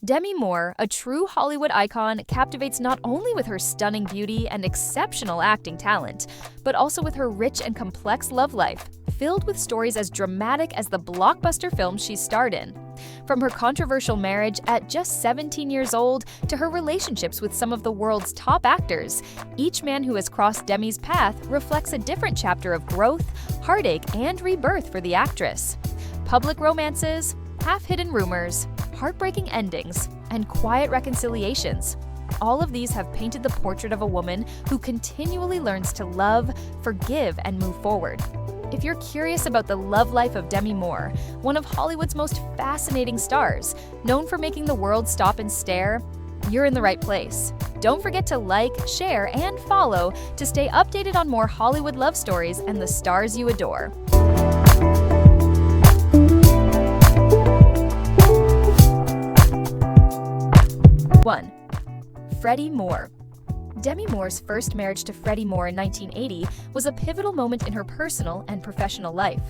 Demi Moore, a true Hollywood icon, captivates not only with her stunning beauty and exceptional acting talent, but also with her rich and complex love life, filled with stories as dramatic as the blockbuster films she starred in. From her controversial marriage at just 17 years old to her relationships with some of the world's top actors, each man who has crossed Demi's path reflects a different chapter of growth, heartache, and rebirth for the actress. Public romances, half-hidden rumors, heartbreaking endings, and quiet reconciliations. All of these have painted the portrait of a woman who continually learns to love, forgive, and move forward. If you're curious about the love life of Demi Moore, one of Hollywood's most fascinating stars, known for making the world stop and stare, you're in the right place. Don't forget to like, share, and follow to stay updated on more Hollywood love stories and the stars you adore. 1. Freddy Moore. Demi Moore's first marriage to Freddy Moore in 1980 was a pivotal moment in her personal and professional life.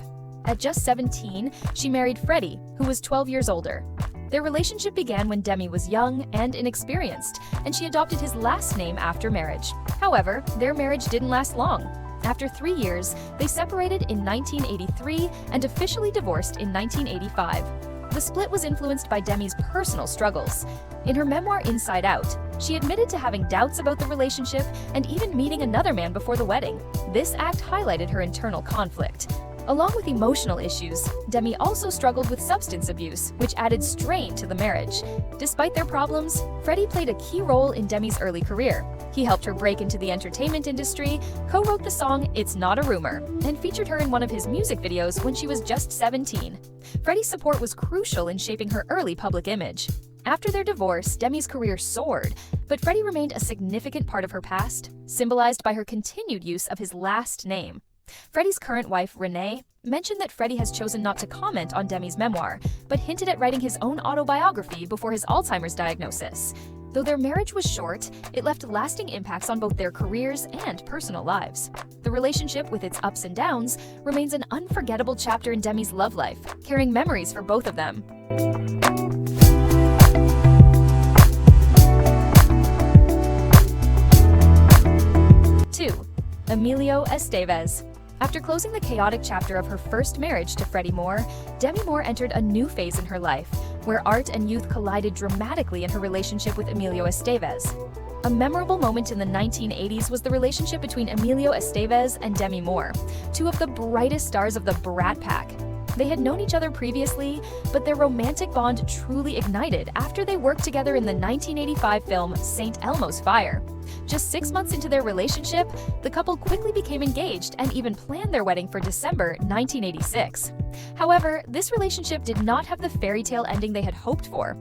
At just 17, she married Freddy, who was 12 years older. Their relationship began when Demi was young and inexperienced, and she adopted his last name after marriage. However, their marriage didn't last long. After 3 years, they separated in 1983 and officially divorced in 1985. The split was influenced by Demi's personal struggles. In her memoir Inside Out, she admitted to having doubts about the relationship and even meeting another man before the wedding. This act highlighted her internal conflict. Along with emotional issues, Demi also struggled with substance abuse, which added strain to the marriage. Despite their problems, Freddy played a key role in Demi's early career. He helped her break into the entertainment industry, co-wrote the song It's Not a Rumor, and featured her in one of his music videos when she was just 17. Freddy's support was crucial in shaping her early public image. After their divorce, Demi's career soared, but Freddy remained a significant part of her past, symbolized by her continued use of his last name. Freddy's current wife, Renee, mentioned that Freddy has chosen not to comment on Demi's memoir, but hinted at writing his own autobiography before his Alzheimer's diagnosis. Though their marriage was short, it left lasting impacts on both their careers and personal lives. The relationship, with its ups and downs, remains an unforgettable chapter in Demi's love life, carrying memories for both of them. 2. Emilio Estevez. After closing the chaotic chapter of her first marriage to Freddy Moore, Demi Moore entered a new phase in her life, where art and youth collided dramatically in her relationship with Emilio Estevez. A memorable moment in the 1980s was the relationship between Emilio Estevez and Demi Moore, two of the brightest stars of the Brat Pack. They had known each other previously, but their romantic bond truly ignited after they worked together in the 1985 film St. Elmo's Fire. Just 6 months into their relationship, the couple quickly became engaged and even planned their wedding for December 1986. However, this relationship did not have the fairy tale ending they had hoped for.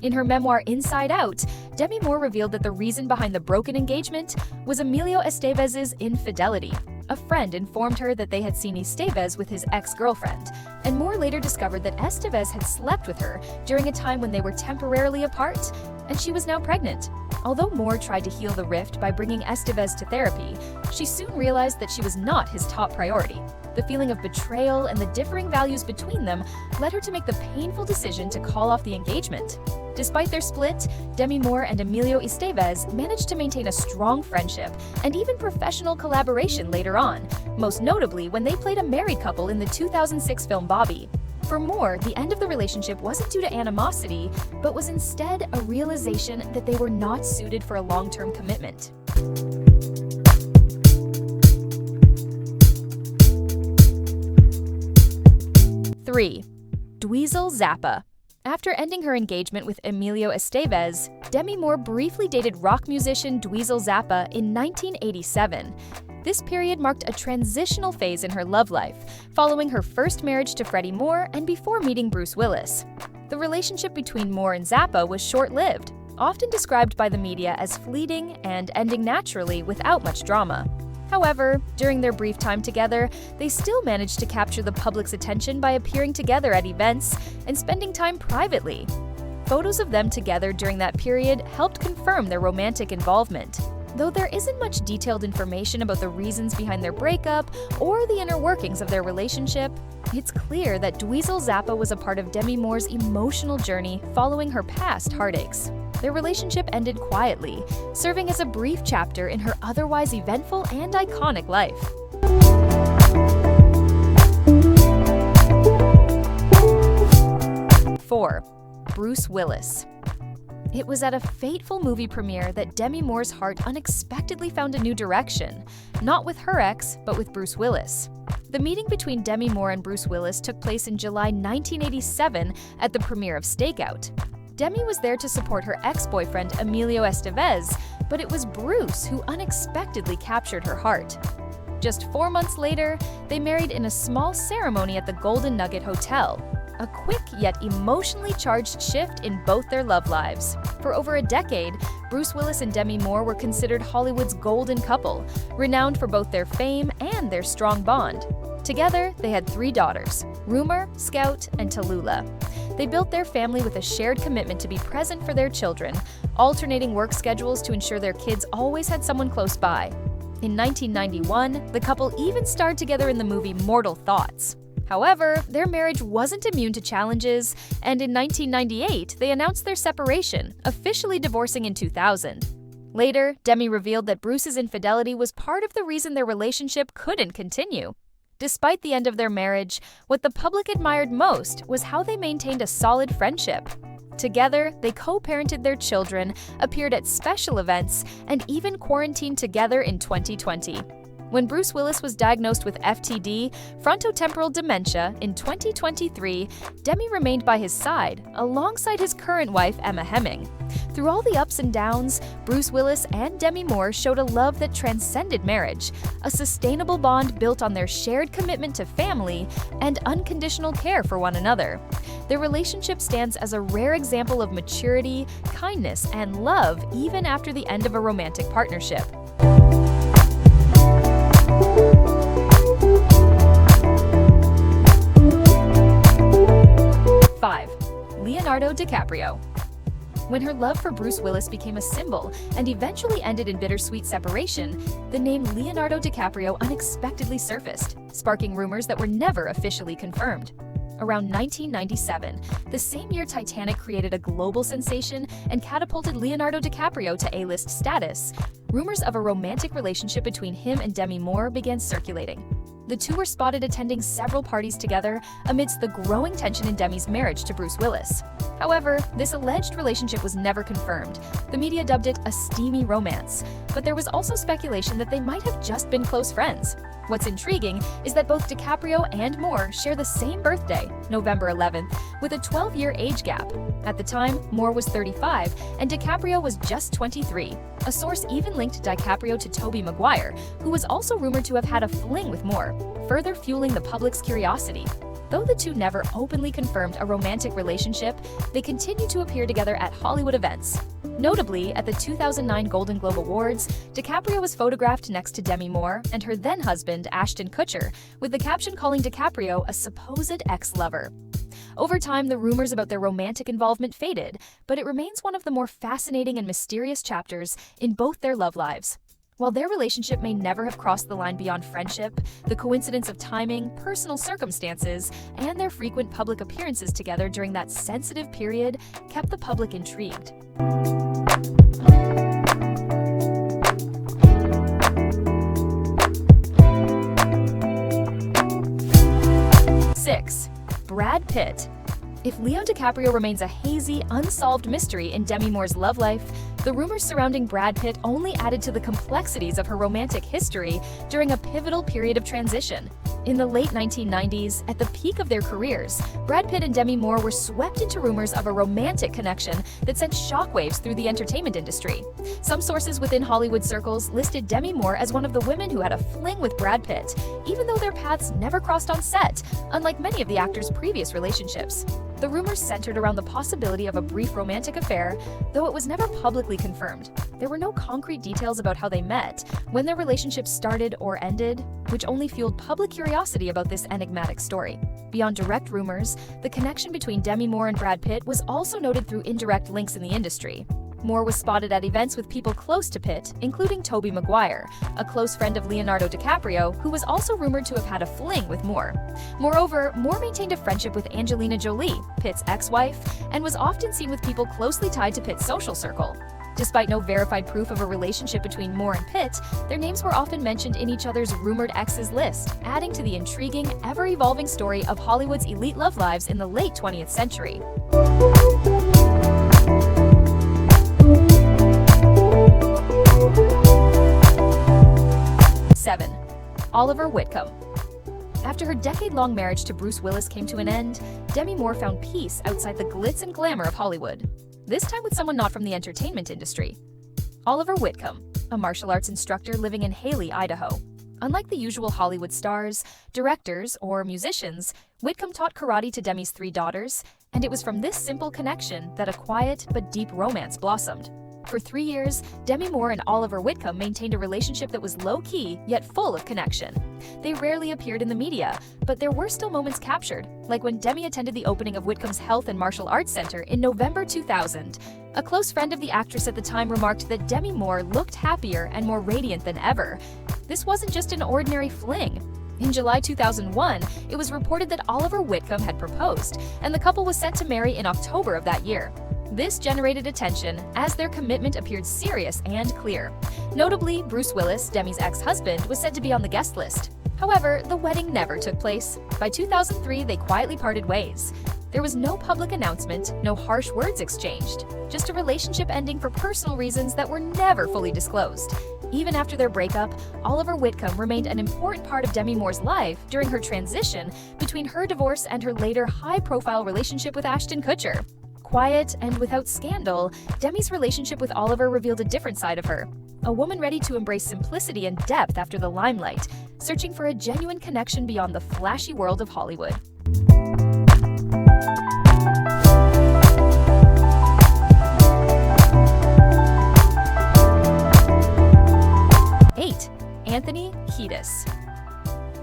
In her memoir Inside Out, Demi Moore revealed that the reason behind the broken engagement was Emilio Estevez's infidelity. A friend informed her that they had seen Estevez with his ex-girlfriend, and Moore later discovered that Estevez had slept with her during a time when they were temporarily apart, and she was now pregnant. Although Moore tried to heal the rift by bringing Estevez to therapy, she soon realized that she was not his top priority. The feeling of betrayal and the differing values between them led her to make the painful decision to call off the engagement. Despite their split, Demi Moore and Emilio Estevez managed to maintain a strong friendship and even professional collaboration later on, most notably when they played a married couple in the 2006 film Bobby. For Moore, the end of the relationship wasn't due to animosity, but was instead a realization that they were not suited for a long-term commitment. 3. Dweezil Zappa. After ending her engagement with Emilio Estevez, Demi Moore briefly dated rock musician Dweezil Zappa in 1987. This period marked a transitional phase in her love life, following her first marriage to Freddy Moore and before meeting Bruce Willis. The relationship between Moore and Zappa was short-lived, often described by the media as fleeting and ending naturally without much drama. However, during their brief time together, they still managed to capture the public's attention by appearing together at events and spending time privately. Photos of them together during that period helped confirm their romantic involvement. Though there isn't much detailed information about the reasons behind their breakup or the inner workings of their relationship, It's clear that Dweezil Zappa was a part of Demi Moore's emotional journey following her past heartaches. Their relationship ended quietly, serving as a brief chapter in her otherwise eventful and iconic life. 4. Bruce Willis. It was at a fateful movie premiere that Demi Moore's heart unexpectedly found a new direction, not with her ex, but with Bruce Willis. The meeting between Demi Moore and Bruce Willis took place in July 1987 at the premiere of Stakeout. Demi was there to support her ex-boyfriend Emilio Estevez, but it was Bruce who unexpectedly captured her heart. Just 4 months later, they married in a small ceremony at the Golden Nugget Hotel, a quick yet emotionally charged shift in both their love lives. For over a decade, Bruce Willis and Demi Moore were considered Hollywood's golden couple, renowned for both their fame and their strong bond. Together, they had 3 daughters, Rumor, Scout, and Tallulah. They built their family with a shared commitment to be present for their children, alternating work schedules to ensure their kids always had someone close by. In 1991, the couple even starred together in the movie Mortal Thoughts. However, their marriage wasn't immune to challenges, and in 1998, they announced their separation, officially divorcing in 2000. Later, Demi revealed that Bruce's infidelity was part of the reason their relationship couldn't continue. Despite the end of their marriage, what the public admired most was how they maintained a solid friendship. Together, they co-parented their children, appeared at special events, and even quarantined together in 2020. When Bruce Willis was diagnosed with FTD, frontotemporal dementia, in 2023, Demi remained by his side, alongside his current wife, Emma Hemming. Through all the ups and downs, Bruce Willis and Demi Moore showed a love that transcended marriage, a sustainable bond built on their shared commitment to family and unconditional care for one another. Their relationship stands as a rare example of maturity, kindness, and love even after the end of a romantic partnership. 5. Leonardo DiCaprio. When her love for Bruce Willis became a symbol and eventually ended in bittersweet separation, the name Leonardo DiCaprio unexpectedly surfaced, sparking rumors that were never officially confirmed. Around 1997, the same year Titanic created a global sensation and catapulted Leonardo DiCaprio to A-list status, rumors of a romantic relationship between him and Demi Moore began circulating. The two were spotted attending several parties together amidst the growing tension in Demi's marriage to Bruce Willis. However, this alleged relationship was never confirmed. The media dubbed it a steamy romance, but there was also speculation that they might have just been close friends. What's intriguing is that both DiCaprio and Moore share the same birthday, November 11th, with a 12-year age gap. At the time, Moore was 35 and DiCaprio was just 23. A source even linked DiCaprio to Tobey Maguire, who was also rumored to have had a fling with Moore, further fueling the public's curiosity. Though the two never openly confirmed a romantic relationship, they continue to appear together at Hollywood events. Notably, at the 2009 Golden Globe Awards, DiCaprio was photographed next to Demi Moore and her then-husband, Ashton Kutcher, with the caption calling DiCaprio a supposed ex-lover. Over time, the rumors about their romantic involvement faded, but it remains one of the more fascinating and mysterious chapters in both their love lives. While their relationship may never have crossed the line beyond friendship, the coincidence of timing, personal circumstances, and their frequent public appearances together during that sensitive period kept the public intrigued. 6. Brad Pitt. If Leo DiCaprio remains a hazy, unsolved mystery in Demi Moore's love life, the rumors surrounding Brad Pitt only added to the complexities of her romantic history during a pivotal period of transition. In the late 1990s, at the peak of their careers, Brad Pitt and Demi Moore were swept into rumors of a romantic connection that sent shockwaves through the entertainment industry. Some sources within Hollywood circles listed Demi Moore as one of the women who had a fling with Brad Pitt, even though their paths never crossed on set, unlike many of the actor's previous relationships. The rumors centered around the possibility of a brief romantic affair, though it was never publicly confirmed. There were no concrete details about how they met, when their relationship started or ended, which only fueled public curiosity about this enigmatic story. Beyond direct rumors, the connection between Demi Moore and Brad Pitt was also noted through indirect links in the industry. Moore was spotted at events with people close to Pitt, including Tobey Maguire, a close friend of Leonardo DiCaprio, who was also rumored to have had a fling with Moore. Moreover, Moore maintained a friendship with Angelina Jolie, Pitt's ex-wife, and was often seen with people closely tied to Pitt's social circle. Despite no verified proof of a relationship between Moore and Pitt, their names were often mentioned in each other's rumored exes list, adding to the intriguing, ever-evolving story of Hollywood's elite love lives in the late 20th century. 7. Oliver Whitcomb. After her decade-long marriage to Bruce Willis came to an end, Demi Moore found peace outside the glitz and glamour of Hollywood, this time with someone not from the entertainment industry. Oliver Whitcomb, a martial arts instructor living in Haley, Idaho. Unlike the usual Hollywood stars, directors, or musicians, Whitcomb taught karate to Demi's 3 daughters, and it was from this simple connection that a quiet but deep romance blossomed. For 3 years, Demi Moore and Oliver Whitcomb maintained a relationship that was low-key, yet full of connection. They rarely appeared in the media, but there were still moments captured, like when Demi attended the opening of Whitcomb's Health and Martial Arts Center in November 2000. A close friend of the actress at the time remarked that Demi Moore looked happier and more radiant than ever. This wasn't just an ordinary fling. In July 2001, it was reported that Oliver Whitcomb had proposed, and the couple was set to marry in October of that year. This generated attention as their commitment appeared serious and clear. Notably, Bruce Willis, Demi's ex-husband, was said to be on the guest list. However, the wedding never took place. By 2003, they quietly parted ways. There was no public announcement, no harsh words exchanged, just a relationship ending for personal reasons that were never fully disclosed. Even after their breakup, Oliver Whitcomb remained an important part of Demi Moore's life during her transition between her divorce and her later high-profile relationship with Ashton Kutcher. Quiet and without scandal, Demi's relationship with Oliver revealed a different side of her. A woman ready to embrace simplicity and depth after the limelight, searching for a genuine connection beyond the flashy world of Hollywood. 8. Anthony Kiedis.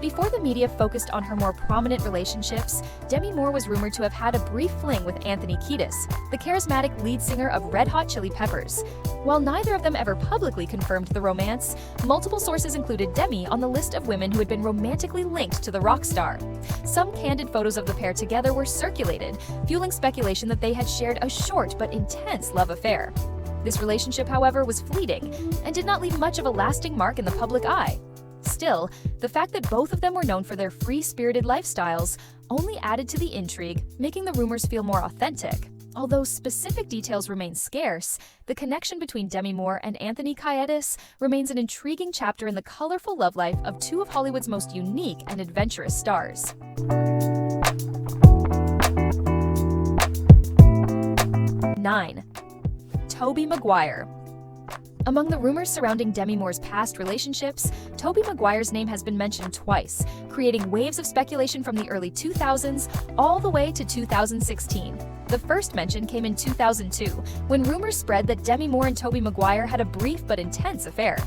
Before the media focused on her more prominent relationships, Demi Moore was rumored to have had a brief fling with Anthony Kiedis, the charismatic lead singer of Red Hot Chili Peppers. While neither of them ever publicly confirmed the romance, multiple sources included Demi on the list of women who had been romantically linked to the rock star. Some candid photos of the pair together were circulated, fueling speculation that they had shared a short but intense love affair. This relationship, however, was fleeting and did not leave much of a lasting mark in the public eye. Still, the fact that both of them were known for their free-spirited lifestyles only added to the intrigue, making the rumors feel more authentic. Although specific details remain scarce, the connection between Demi Moore and Anthony Kiedis remains an intriguing chapter in the colorful love life of two of Hollywood's most unique and adventurous stars. 9. Tobey Maguire. Among the rumors surrounding Demi Moore's past relationships, Tobey Maguire's name has been mentioned twice, creating waves of speculation from the early 2000s all the way to 2016. The first mention came in 2002, when rumors spread that Demi Moore and Tobey Maguire had a brief but intense affair.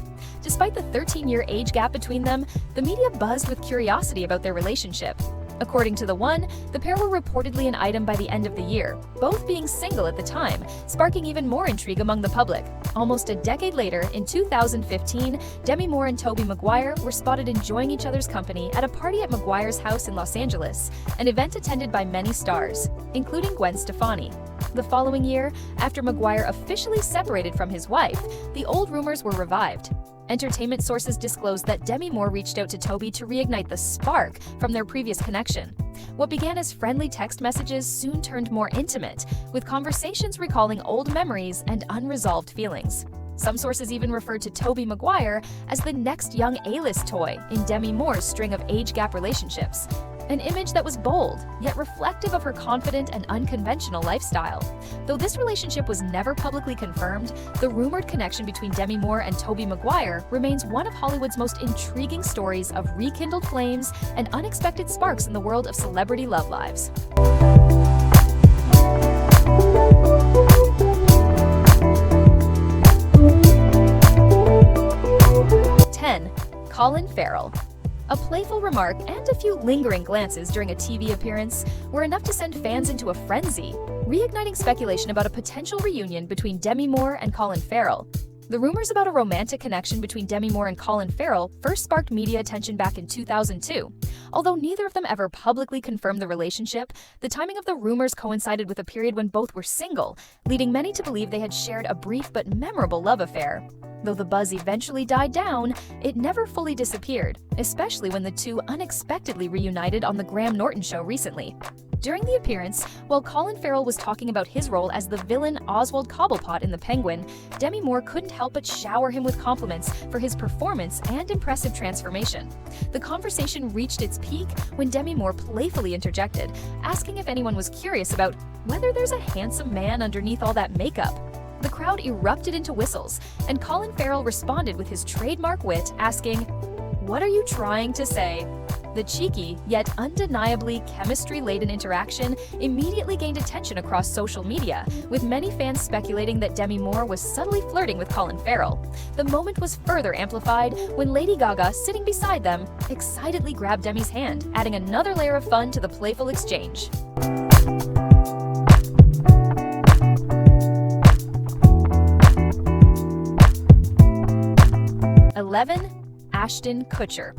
Despite the 13-year age gap between them, the media buzzed with curiosity about their relationship. According to The One, the pair were reportedly an item by the end of the year, both being single at the time, sparking even more intrigue among the public. Almost a decade later, in 2015, Demi Moore and Tobey Maguire were spotted enjoying each other's company at a party at Maguire's house in Los Angeles, an event attended by many stars, including Gwen Stefani. The following year, after Maguire officially separated from his wife, the old rumors were revived. Entertainment sources disclosed that Demi Moore reached out to Tobey to reignite the spark from their previous connection. What began as friendly text messages soon turned more intimate, with conversations recalling old memories and unresolved feelings. Some sources even referred to Tobey Maguire as the next young A-list toy in Demi Moore's string of age-gap relationships. An image that was bold, yet reflective of her confident and unconventional lifestyle. Though this relationship was never publicly confirmed, the rumored connection between Demi Moore and Tobey Maguire remains one of Hollywood's most intriguing stories of rekindled flames and unexpected sparks in the world of celebrity love lives. 10. Colin Farrell. A playful remark and a few lingering glances during a TV appearance were enough to send fans into a frenzy, reigniting speculation about a potential reunion between Demi Moore and Colin Farrell. The rumors about a romantic connection between Demi Moore and Colin Farrell first sparked media attention back in 2002. Although neither of them ever publicly confirmed the relationship, the timing of the rumors coincided with a period when both were single, leading many to believe they had shared a brief but memorable love affair. Though the buzz eventually died down, it never fully disappeared, especially when the two unexpectedly reunited on The Graham Norton Show recently. During the appearance, while Colin Farrell was talking about his role as the villain Oswald Cobblepot in The Penguin, Demi Moore couldn't help but shower him with compliments for his performance and impressive transformation. The conversation reached its peak when Demi Moore playfully interjected, asking if anyone was curious about whether there's a handsome man underneath all that makeup. The crowd erupted into whistles, and Colin Farrell responded with his trademark wit, asking, "What are you trying to say?" The cheeky, yet undeniably chemistry-laden interaction immediately gained attention across social media, with many fans speculating that Demi Moore was subtly flirting with Colin Farrell. The moment was further amplified when Lady Gaga, sitting beside them, excitedly grabbed Demi's hand, adding another layer of fun to the playful exchange. Ashton Kutcher.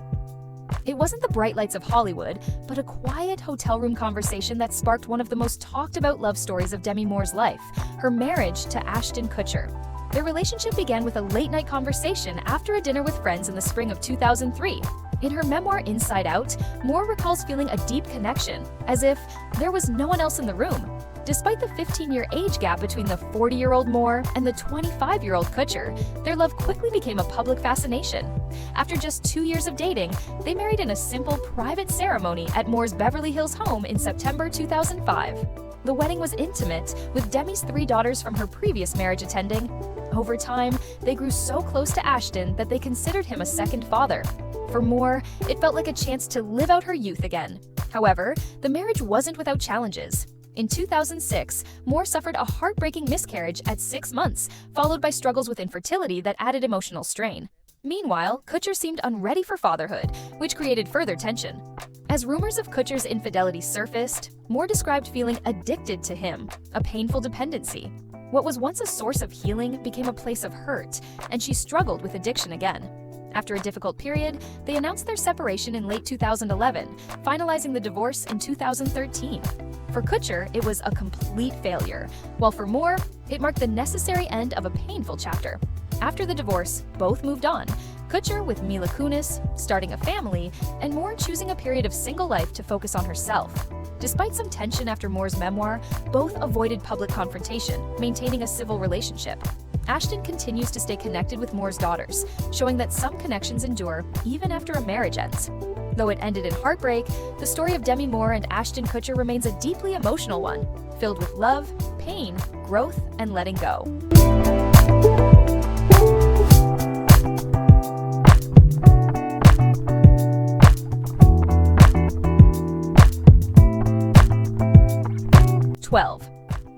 It wasn't the bright lights of Hollywood, but a quiet hotel room conversation that sparked one of the most talked about love stories of Demi Moore's life, her marriage to Ashton Kutcher. Their relationship began with a late-night conversation after a dinner with friends in the spring of 2003. In her memoir Inside Out, Moore recalls feeling a deep connection, as if there was no one else in the room. Despite the 15-year age gap between the 40-year-old Moore and the 25-year-old Kutcher, their love quickly became a public fascination. After just 2 years of dating, they married in a simple, private ceremony at Moore's Beverly Hills home in September 2005. The wedding was intimate, with Demi's 3 daughters from her previous marriage attending. Over time, they grew so close to Ashton that they considered him a second father. For Moore, it felt like a chance to live out her youth again. However, the marriage wasn't without challenges. In 2006, Moore suffered a heartbreaking miscarriage at 6 months, followed by struggles with infertility that added emotional strain. Meanwhile, Kutcher seemed unready for fatherhood, which created further tension. As rumors of Kutcher's infidelity surfaced, Moore described feeling addicted to him, a painful dependency. What was once a source of healing became a place of hurt, and she struggled with addiction again. After a difficult period, they announced their separation in late 2011, finalizing the divorce in 2013. For Kutcher, it was a complete failure, while for Moore, it marked the necessary end of a painful chapter. After the divorce, both moved on, Kutcher with Mila Kunis, starting a family, and Moore choosing a period of single life to focus on herself. Despite some tension after Moore's memoir, both avoided public confrontation, maintaining a civil relationship. Ashton continues to stay connected with Moore's daughters, showing that some connections endure even after a marriage ends. Though it ended in heartbreak, the story of Demi Moore and Ashton Kutcher remains a deeply emotional one, filled with love, pain, growth, and letting go.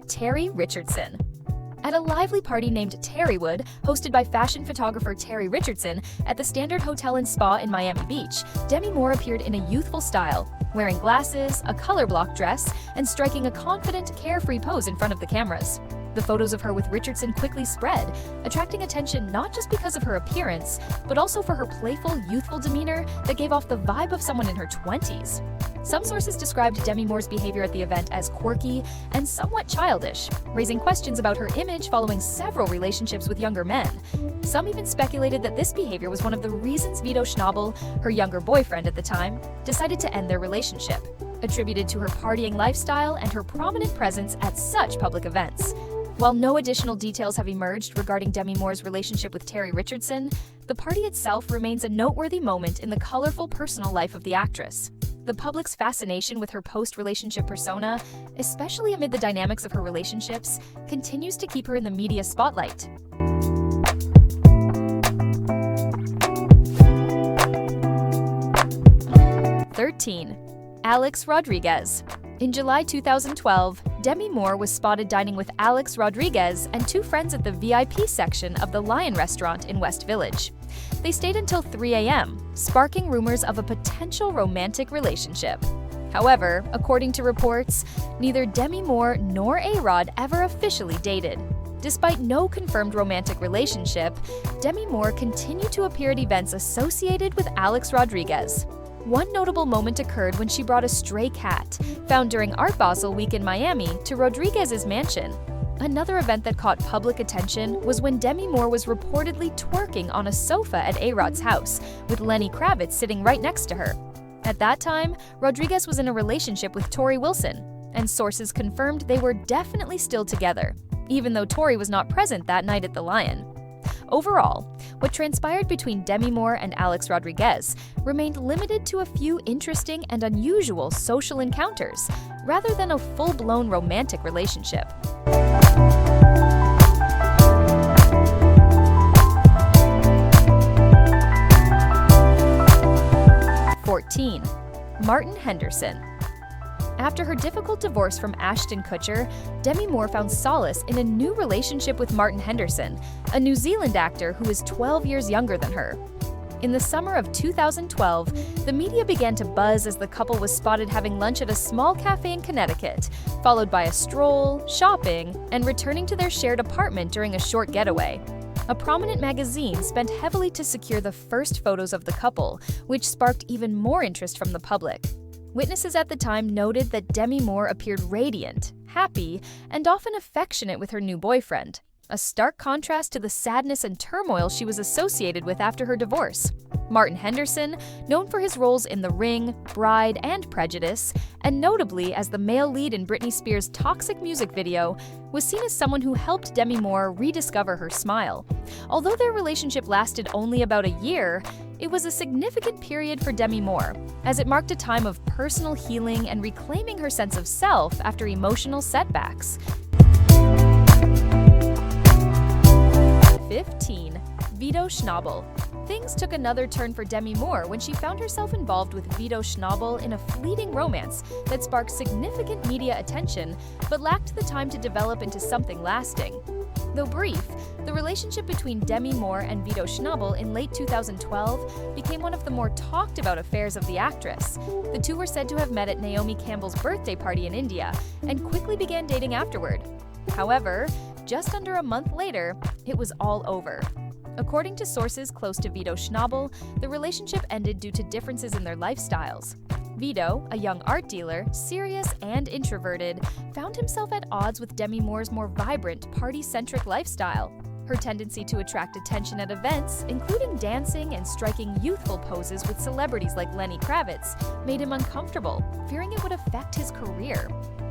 Terry Richardson. At a lively party named Terrywood, hosted by fashion photographer Terry Richardson at the Standard Hotel and Spa in Miami Beach, Demi Moore appeared in a youthful style, wearing glasses, a color block dress, and striking a confident, carefree pose in front of the cameras. The photos of her with Richardson quickly spread, attracting attention not just because of her appearance, but also for her playful, youthful demeanor that gave off the vibe of someone in her 20s. Some sources described Demi Moore's behavior at the event as quirky and somewhat childish, raising questions about her image following several relationships with younger men. Some even speculated that this behavior was one of the reasons Vito Schnabel, her younger boyfriend at the time, decided to end their relationship, attributed to her partying lifestyle and her prominent presence at such public events. While no additional details have emerged regarding Demi Moore's relationship with Terry Richardson, the party itself remains a noteworthy moment in the colorful personal life of the actress. The public's fascination with her post-relationship persona, especially amid the dynamics of her relationships, continues to keep her in the media spotlight. Alex Rodriguez. In July 2012, Demi Moore was spotted dining with Alex Rodriguez and two friends at the VIP section of the Lion restaurant in West Village. They stayed until 3 a.m., sparking rumors of a potential romantic relationship. However, according to reports, neither Demi Moore nor A-Rod ever officially dated. Despite no confirmed romantic relationship, Demi Moore continued to appear at events associated with Alex Rodriguez. One notable moment occurred when she brought a stray cat, found during Art Basel Week in Miami, to Rodriguez's mansion. Another event that caught public attention was when Demi Moore was reportedly twerking on a sofa at A-Rod's house, with Lenny Kravitz sitting right next to her. At that time, Rodriguez was in a relationship with Tori Wilson, and sources confirmed they were definitely still together, even though Tori was not present that night at the Lion. Overall, what transpired between Demi Moore and Alex Rodriguez remained limited to a few interesting and unusual social encounters, rather than a full-blown romantic relationship. Martin Henderson. After her difficult divorce from Ashton Kutcher, Demi Moore found solace in a new relationship with Martin Henderson, a New Zealand actor who is 12 years younger than her. In the summer of 2012, the media began to buzz as the couple was spotted having lunch at a small cafe in Connecticut, followed by a stroll, shopping, and returning to their shared apartment during a short getaway. A prominent magazine spent heavily to secure the first photos of the couple, which sparked even more interest from the public. Witnesses at the time noted that Demi Moore appeared radiant, happy, and often affectionate with her new boyfriend, a stark contrast to the sadness and turmoil she was associated with after her divorce. Martin Henderson, known for his roles in The Ring, Bride, and Prejudice, and notably as the male lead in Britney Spears' Toxic music video, was seen as someone who helped Demi Moore rediscover her smile. Although their relationship lasted only about a year, it was a significant period for Demi Moore, as it marked a time of personal healing and reclaiming her sense of self after emotional setbacks. 15. Vito Schnabel. Things took another turn for Demi Moore when she found herself involved with Vito Schnabel in a fleeting romance that sparked significant media attention but lacked the time to develop into something lasting. Though brief, the relationship between Demi Moore and Vito Schnabel in late 2012 became one of the more talked-about affairs of the actress. The two were said to have met at Naomi Campbell's birthday party in India and quickly began dating afterward. However, just under a month later, it was all over. According to sources close to Vito Schnabel, the relationship ended due to differences in their lifestyles. Vito, a young art dealer, serious and introverted, found himself at odds with Demi Moore's more vibrant, party-centric lifestyle. Her tendency to attract attention at events, including dancing and striking youthful poses with celebrities like Lenny Kravitz, made him uncomfortable, fearing it would affect his career.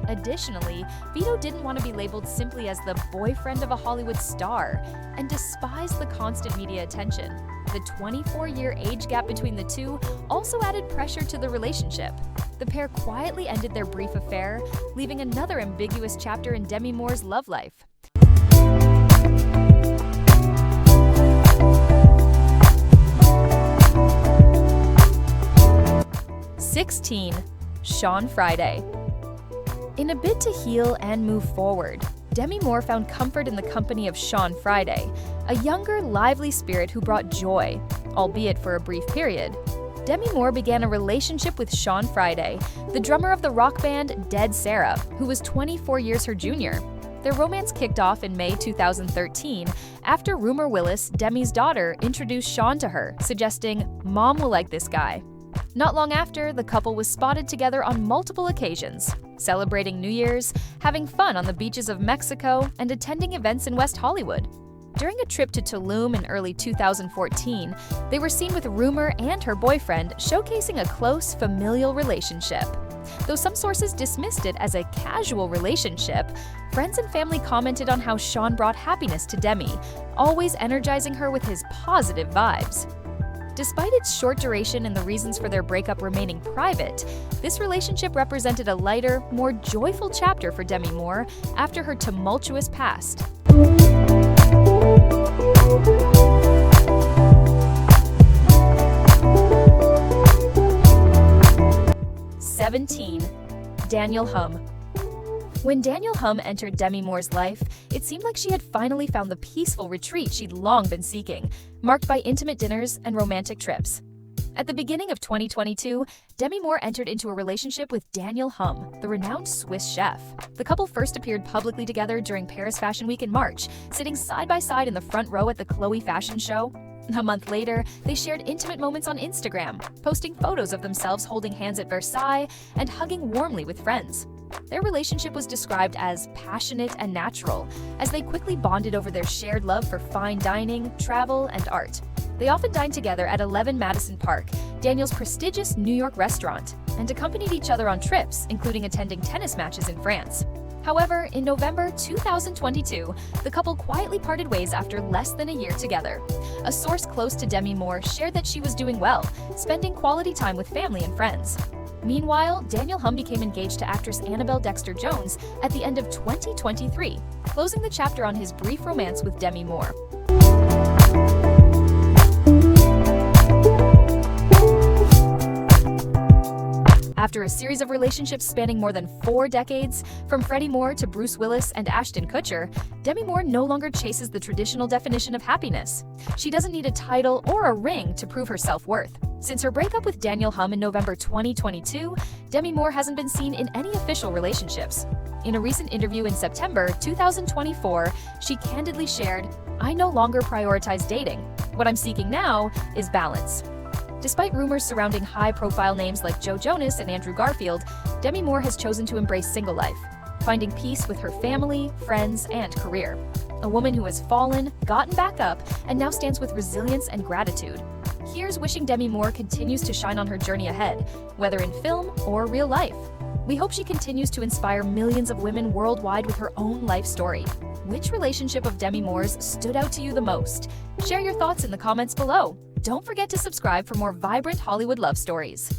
Additionally, Vito didn't want to be labeled simply as the boyfriend of a Hollywood star and despised the constant media attention. The 24-year age gap between the two also added pressure to the relationship. The pair quietly ended their brief affair, leaving another ambiguous chapter in Demi Moore's love life. 16. Sean Friday. In a bid to heal and move forward, Demi Moore found comfort in the company of Sean Friday, a younger, lively spirit who brought joy, albeit for a brief period. Demi Moore began a relationship with Sean Friday, the drummer of the rock band Dead Sarah, who was 24 years her junior. Their romance kicked off in May 2013 after Rumor Willis, Demi's daughter, introduced Sean to her, suggesting, "Mom will like this guy." Not long after, the couple was spotted together on multiple occasions, celebrating New Year's, having fun on the beaches of Mexico, and attending events in West Hollywood. During a trip to Tulum in early 2014, they were seen with Rumor and her boyfriend showcasing a close, familial relationship. Though some sources dismissed it as a casual relationship, friends and family commented on how Sean brought happiness to Demi, always energizing her with his positive vibes. Despite its short duration and the reasons for their breakup remaining private, this relationship represented a lighter, more joyful chapter for Demi Moore after her tumultuous past. 17. Daniel Humm. When Daniel Humm entered Demi Moore's life, it seemed like she had finally found the peaceful retreat she'd long been seeking, marked by intimate dinners and romantic trips. At the beginning of 2022, Demi Moore entered into a relationship with Daniel Humm, the renowned Swiss chef. The couple first appeared publicly together during Paris Fashion Week in March, sitting side by side in the front row at the Chloe fashion show. A month later, they shared intimate moments on Instagram, posting photos of themselves holding hands at Versailles and hugging warmly with friends. Their relationship was described as passionate and natural, as they quickly bonded over their shared love for fine dining, travel, and art. They often dined together at 11 Madison Park, Daniel's prestigious New York restaurant, and accompanied each other on trips, including attending tennis matches in France. However, in November 2022, the couple quietly parted ways after less than a year together. A source close to Demi Moore shared that she was doing well, spending quality time with family and friends. Meanwhile, Daniel Humm became engaged to actress Annabelle Dexter-Jones at the end of 2023, closing the chapter on his brief romance with Demi Moore. After a series of relationships spanning more than 4 decades, from Freddy Moore to Bruce Willis and Ashton Kutcher, Demi Moore no longer chases the traditional definition of happiness. She doesn't need a title or a ring to prove her self-worth. Since her breakup with Daniel Humm in November 2022, Demi Moore hasn't been seen in any official relationships. In a recent interview in September 2024, she candidly shared, "I no longer prioritize dating. What I'm seeking now is balance." Despite rumors surrounding high-profile names like Joe Jonas and Andrew Garfield, Demi Moore has chosen to embrace single life, finding peace with her family, friends, and career. A woman who has fallen, gotten back up, and now stands with resilience and gratitude. Here's wishing Demi Moore continues to shine on her journey ahead, whether in film or real life. We hope she continues to inspire millions of women worldwide with her own life story. Which relationship of Demi Moore's stood out to you the most? Share your thoughts in the comments below. Don't forget to subscribe for more vibrant Hollywood love stories.